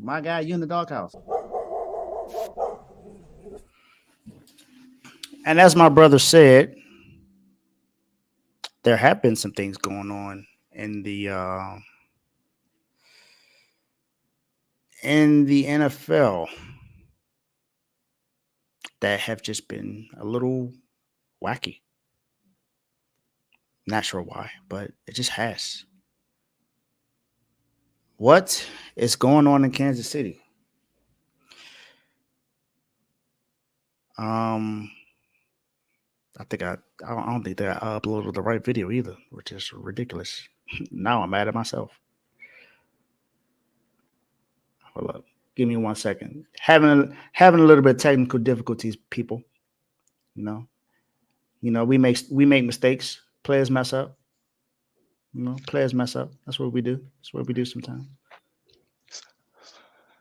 My guy, you in the doghouse. And as my brother said, there have been some things going on in the NFL that have just been a little wacky. Not sure why, but it just has. What is going on in Kansas City? Um, I don't think that I uploaded the right video either, which is ridiculous. Now I'm mad at myself. Hold up, give me 1 second. Having a little bit of technical difficulties, people. You know, we make mistakes. Players mess up. Players mess up. That's what we do. That's what we do sometimes.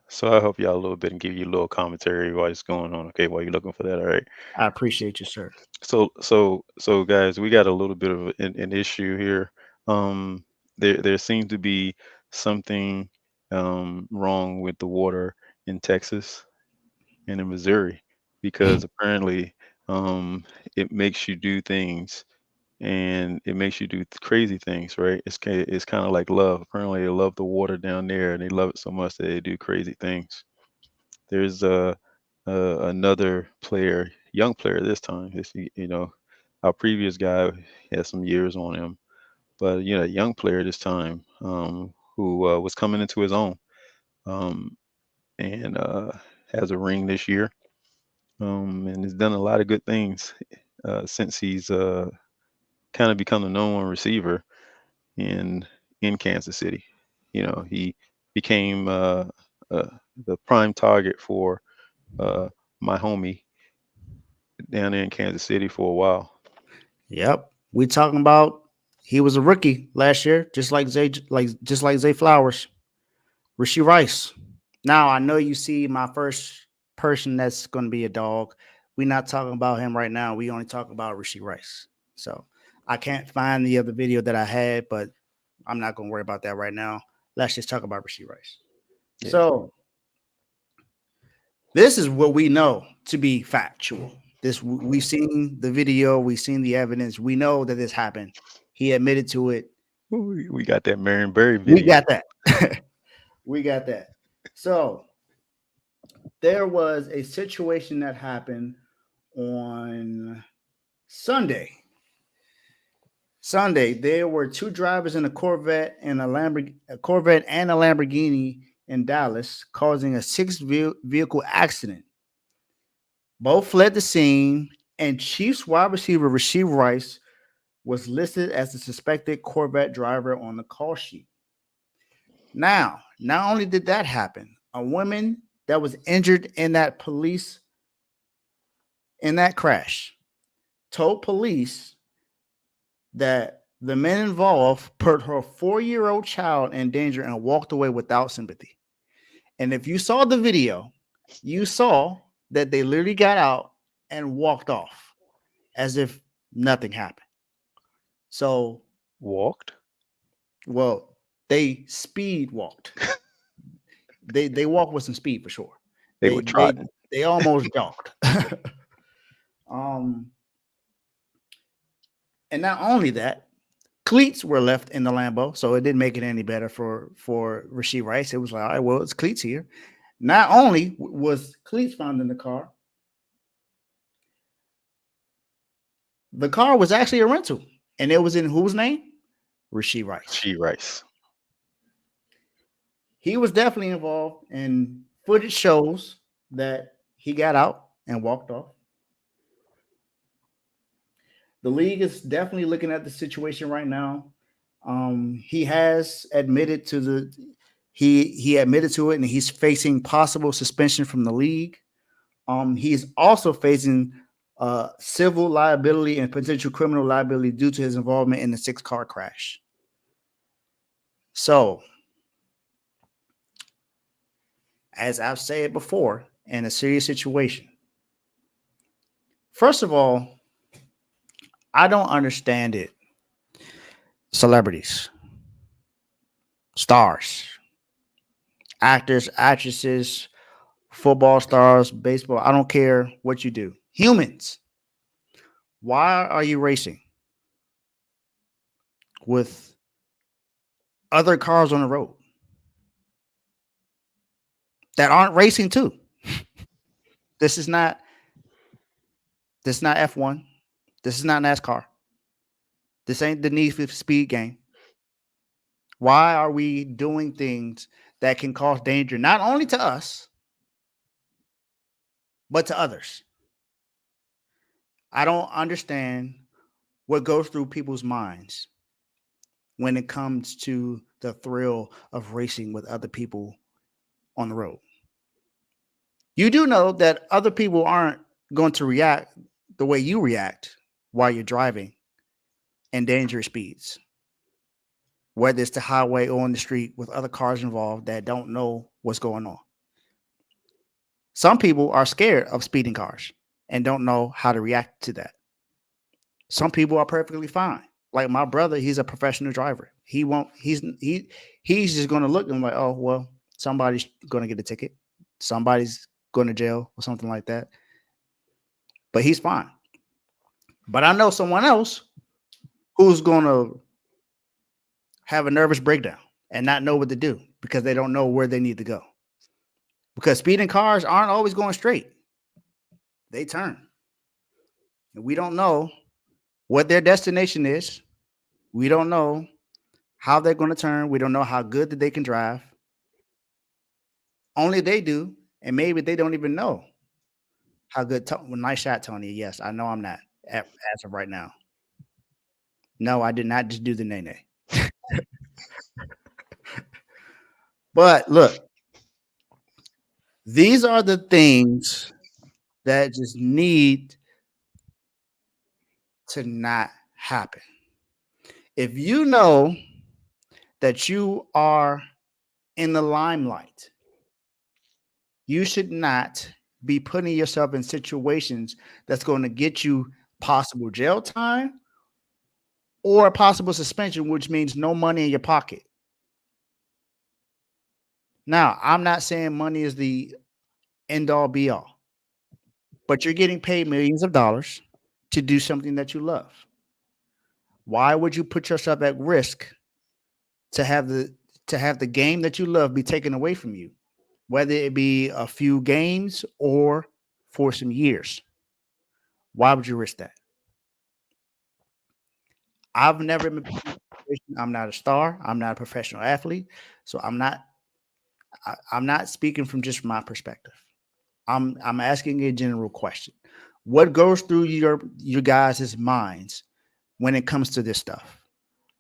So I'll help you out a little bit and give you a little commentary while it's going on. Okay, while you're looking for that. All right. I appreciate you, sir. So guys, we got a little bit of an issue here. Um, there seems to be something wrong with the water in Texas and in Missouri because apparently it makes you do things and it makes you do crazy things, right? It's kind of like love. Apparently, they love the water down there and they love it so much that they do crazy things. There's another player, young player this time. Our previous guy had some years on him, but a young player this time who was coming into his own um, and has a ring this year and has done a lot of good things since he's kind of become the number one receiver in in Kansas City. He became uh, the prime target for uh, my homie down there in Kansas City for a while. Yep, we talking about he was a rookie last year, just like Zay Flowers, Rashee Rice. Now I know you see my first person that's going to be a dog. We're not talking about him right now. We only talk about Rashee Rice. So I can't find the other video that I had, but I'm not going to worry about that right now. Let's just talk about Rashee Rice. Yeah. So this is what we know to be factual. We've seen the video, we've seen the evidence. We know that this happened. He admitted to it. We got that Marion Berry We video. got that. We got that. So there was a situation that happened on Sunday. Sunday, there were two drivers in a Corvette and a Lamborghini in Dallas, causing a vehicle accident. Both fled the scene, and Chiefs wide receiver Rashee Rice was listed as the suspected Corvette driver on the call sheet. Now, not only did that happen, a woman that was injured in that crash told police that the men involved put her 4-year-old child in danger and walked away without sympathy. And if you saw the video, you saw that they literally got out and walked off as if nothing happened. So, Walked. well, they speed walked. They walked with some speed for sure. They They were they trotting. they almost jogged. um, and not only that, cleats were left in the Lambo, so it didn't make it any better for Rashee Rice. It was like, all right, well, it's cleats here. Not only was cleats found in the car was actually a rental, and it was in whose name? Rashee Rice. She Rice. He was definitely involved, and footage shows that he got out and walked off. The league is definitely looking at the situation right now. He has admitted to he admitted to it, and he's facing possible suspension from the league. He's also facing civil liability and potential criminal liability due to his involvement in the 6-car crash. So, as I've said before, in a serious situation, first of all, I don't understand it. Celebrities, stars, actors, actresses, football stars, baseball. I don't care what you do. Humans, why are you racing with other cars on the road that aren't racing too? This is not F1. This is not NASCAR. This ain't the Need for Speed game. Why are we doing things that can cause danger not only to us but to others? I don't understand what goes through people's minds when it comes to the thrill of racing with other people on the road. You do know that other people aren't going to react the way you react while you're driving in dangerous speeds, whether it's the highway or on the street with other cars involved that don't know what's going on. Some people are scared of speeding cars and don't know how to react to that. Some people are perfectly fine. Like my brother, he's a professional driver. He won't. He's just going to look and like, oh well, somebody's going to get a ticket, somebody's going to jail or something like that. But he's fine. But I know someone else who's going to have a nervous breakdown and not know what to do because they don't know where they need to go. Because speeding cars aren't always going straight; they turn, and we don't know what their destination is. We don't know how they're going to turn. We don't know how good that they can drive. Only they do, and maybe they don't even know how good. Well, nice shot, Tony. Yes, I know I'm not as of right now. No, I did not just do the nay nay. But look, these are the things that just need to not happen. If you know that you are in the limelight, you should not be putting yourself in situations that's going to get you possible jail time or a possible suspension, which means no money in your pocket. Now, I'm not saying money is the end all be all, but you're getting paid millions of dollars to do something that you love. Why would you put yourself at risk to have the game that you love be taken away from you, whether it be a few games or for some years? Why would you risk that? I've never been. I'm not a star. I'm not a professional athlete, so I'm not speaking from just my perspective. I'm asking a general question. What goes through your guys' minds when it comes to this stuff?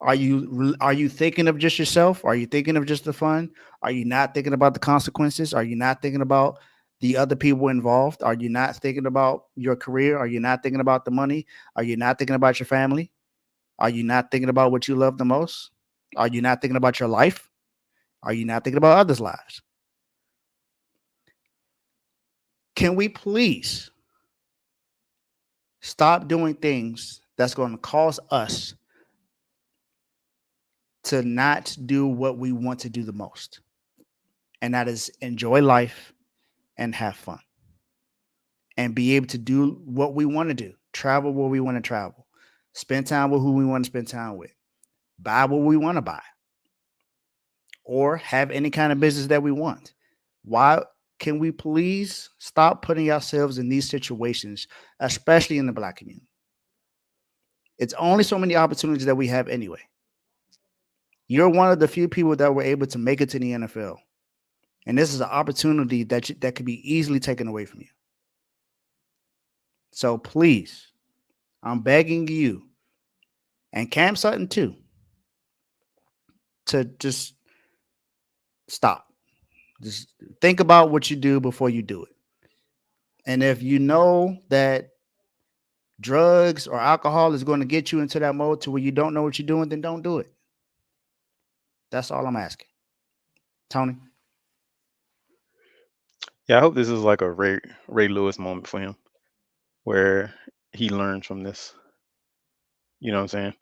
Are you thinking of just yourself? Are you thinking of just the fun? Are you not thinking about the consequences? Are you not thinking about the other people involved? Are you not thinking about your career? Are you not thinking about the money? Are you not thinking about your family? Are you not thinking about what you love the most? Are you not thinking about your life? Are you not thinking about others' lives? Can we please stop doing things that's going to cause us to not do what we want to do the most? And that is enjoy life and have fun and be able to do what we want to do, travel where we want to travel, spend time with who we want to spend time with, buy what we want to buy, or have any kind of business that we want. Why can we please stop putting ourselves in these situations, especially in the black community? It's only so many opportunities that we have anyway. You're one of the few people that were able to make it to the NFL. And this is an opportunity that could be easily taken away from you. So please, I'm begging you and Cam Sutton too to just stop. Just think about what you do before you do it. And if you know that drugs or alcohol is going to get you into that mode to where you don't know what you're doing, then don't do it. That's all I'm asking. Tony? Yeah, I hope this is like a Ray Lewis moment for him, where he learns from this. You know what I'm saying?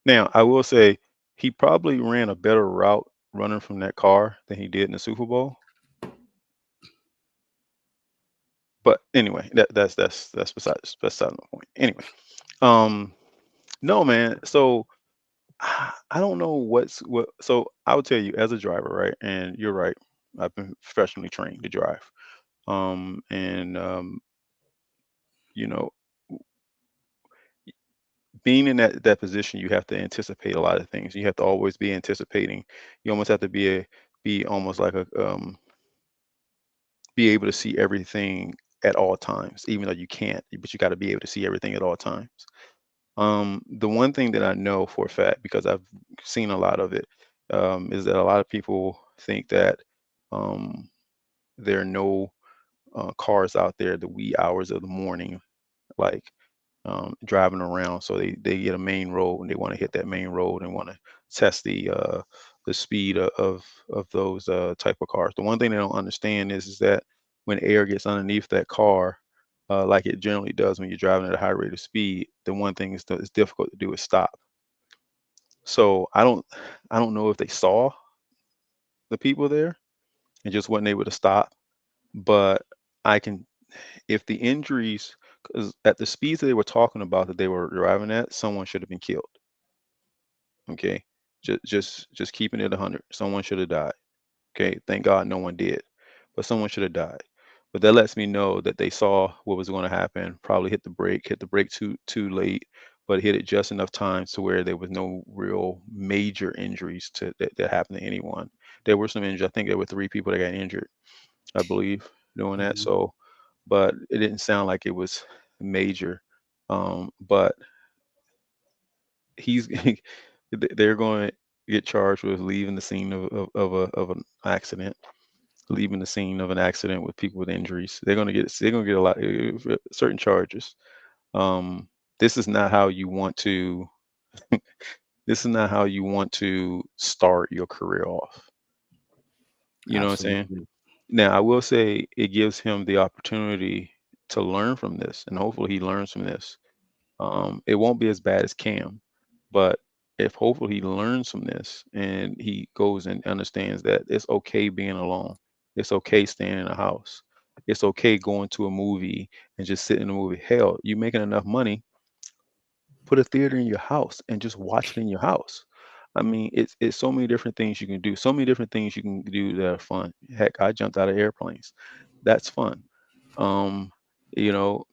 Now, I will say he probably ran a better route running from that car than he did in the Super Bowl. anyway, that's beside the point. Anyway, um, no, man. So I don't know what. So I would tell you as a driver, right? And you're right. I've been professionally trained to drive. And you know, being in that position, you have to anticipate a lot of things. You have to always be anticipating. You almost have to be almost like a be able to see everything at all times, even though you can't. But you got to be able to see everything at all times. The one thing that I know for a fact, because I've seen a lot of it, is that a lot of people think that um, there are no cars out there the wee hours of the morning, like driving around. So they get a main road and they want to hit that main road and want to test the speed of those type of cars. The one thing they don't understand is that when air gets underneath that car, like it generally does when you're driving at a high rate of speed, the one thing is difficult to do is stop. So I don't know if they saw the people there and just wasn't able to stop, but I can if the injuries, 'cause at the speeds that they were talking about that they were driving at, someone should have been killed. Okay, just keeping it 100. Someone should have died. Okay, thank God no one did, but someone should have died. But that lets me know that they saw what was going to happen. Probably hit the brake too late, but hit it just enough times to where there was no real major injuries that happened to anyone. There were some injuries. I think there were 3 people that got injured, I believe, doing that. Mhm. So, but it didn't sound like it was major. But he's they're going to get charged with leaving the scene of an accident, leaving the scene of an accident with people with injuries. They're going to get a lot certain charges. Um, this is not how you want to. This is not how you want to start your career off. You know what I'm saying? Absolutely. Now, I will say it gives him the opportunity to learn from this, and hopefully he learns from this. It won't be as bad as Cam, but if hopefully he learns from this and he goes and understands that it's okay being alone, it's okay staying in a house, it's okay going to a movie and just sitting in a movie. Hell, you making enough money, put a theater in your house and just watch it in your house. I mean, it's so many different things you can do, so many different things you can do that are fun. Heck, I jumped out of airplanes. That's fun. Um, you know,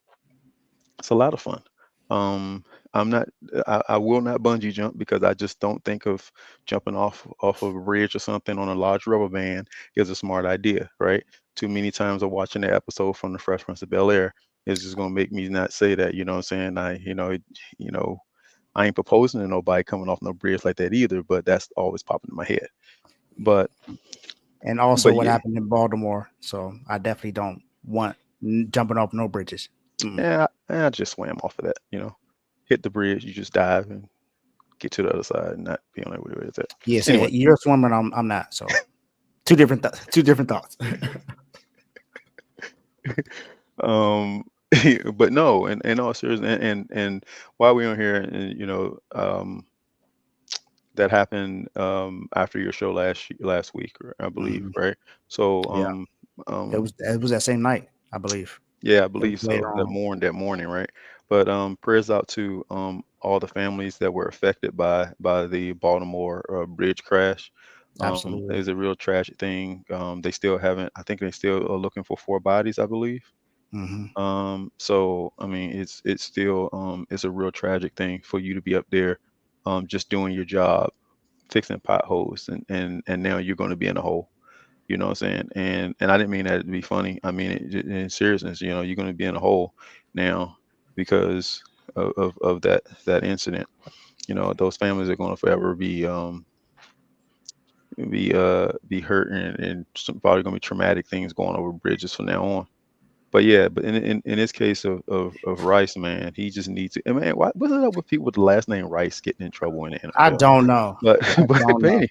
it's a lot of fun. Um, I'm not. I will not bungee jump because I just don't think of jumping off of a bridge or something on a large rubber band is a smart idea, right? Too many times of watching the episode from The Fresh Prince of Bel Air is just gonna make me not say that. You know what I'm saying? You know, I ain't proposing to nobody coming off no bridge like that either. But that's always popping in my head. But And also but what yeah, happened in Baltimore. So I definitely don't want jumping off no bridges. Mm. yeah, I just swam off of that. You know, hit the bridge, you just dive and get to the other side and not be on that where it's at. Yeah, so Anyway, you're a swimmer and I'm not. So two different thoughts. um, but no, and in all seriousness, and while we're on here, and that happened after your show last week, I believe, Mhm. right? So Yeah, um, it was that same night, I believe. yeah, I It was believe so. later on. That morning, right? But prayers out to all the families that were affected by the Baltimore bridge crash. It Absolutely. was a real tragic thing. They still haven't. I think they still are looking for 4 bodies, I believe. Hmm. So I mean, it's still it's a real tragic thing for you to be up there, just doing your job, fixing potholes, and now you're going to be in a hole. You know what I'm saying? And I didn't mean that to be funny. I mean it in seriousness. You know, you're going to be in a hole now because of that incident. You know, those families are going to forever be hurt and probably going to be traumatic things going over bridges from now on. But yeah, but in this case of Rice, man, he just needs to. And man, what's it up with people with the last name Rice getting in trouble in the I NFL? don't know. But I but don't know.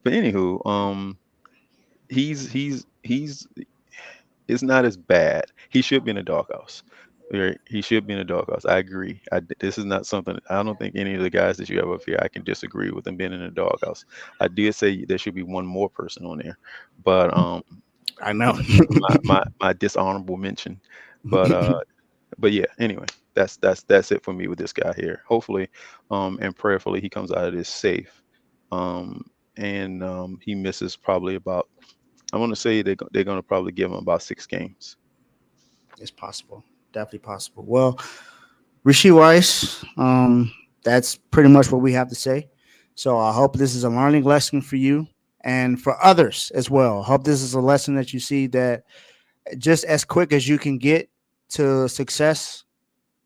anywho, he's it's not as bad. He should be in a doghouse. Right? He should be in a doghouse. I agree. This is not something. I don't think any of the guys that you have up here, I can disagree with them being in a doghouse. I did say there should be one more person on there, but I know. my dishonorable mention. But but yeah, anyway, that's it for me with this guy here. Hopefully, and prayerfully he comes out of this safe. Um, and he misses probably about, I want to say they're going to probably give him about 6 games. It's possible. Definitely possible. Well, Rashee Rice, that's pretty much what we have to say. So I hope this is a learning lesson for you and for others as well. I hope this is a lesson that you see that just as quick as you can get to success,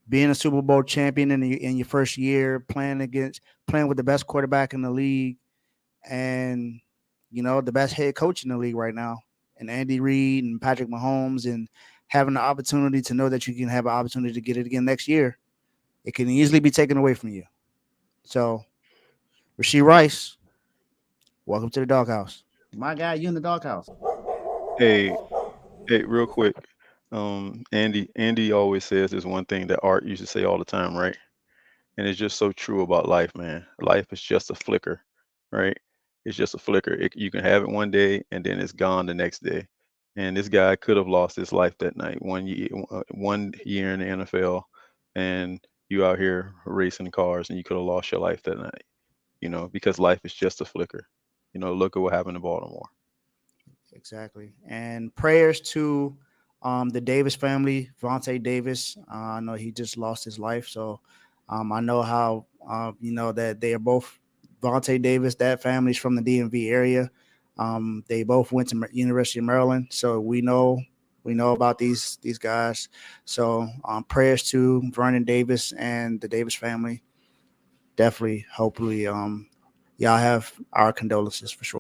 being a Super Bowl champion in your first year, playing with the best quarterback in the league, and the best head coach in the league right now, and Andy Reid and Patrick Mahomes, and having the opportunity to know that you can have an opportunity to get it again next year, it can easily be taken away from you. So, Rashee Rice, welcome to the doghouse. My guy, you in the doghouse. Hey, hey, real quick. Andy always says this one thing that Art used to say all the time, right? And it's just so true about life, man. Life is just a flicker, right? It's just a flicker. You can have it one day and then it's gone the next day. And this guy could have lost his life that night. 1 year in the NFL, and you out here racing cars, and you could have lost your life that night. Because life is just a flicker. Look at what happened in Baltimore. Exactly. And prayers to the Davis family, Vontae Davis. I know he just lost his life. So I know how, that they are both Vontae Davis, that family's from the DMV area. They both went to University of Maryland. So we know about these guys. So prayers to Vernon Davis and the Davis family. Definitely, hopefully, y'all have our condolences for sure.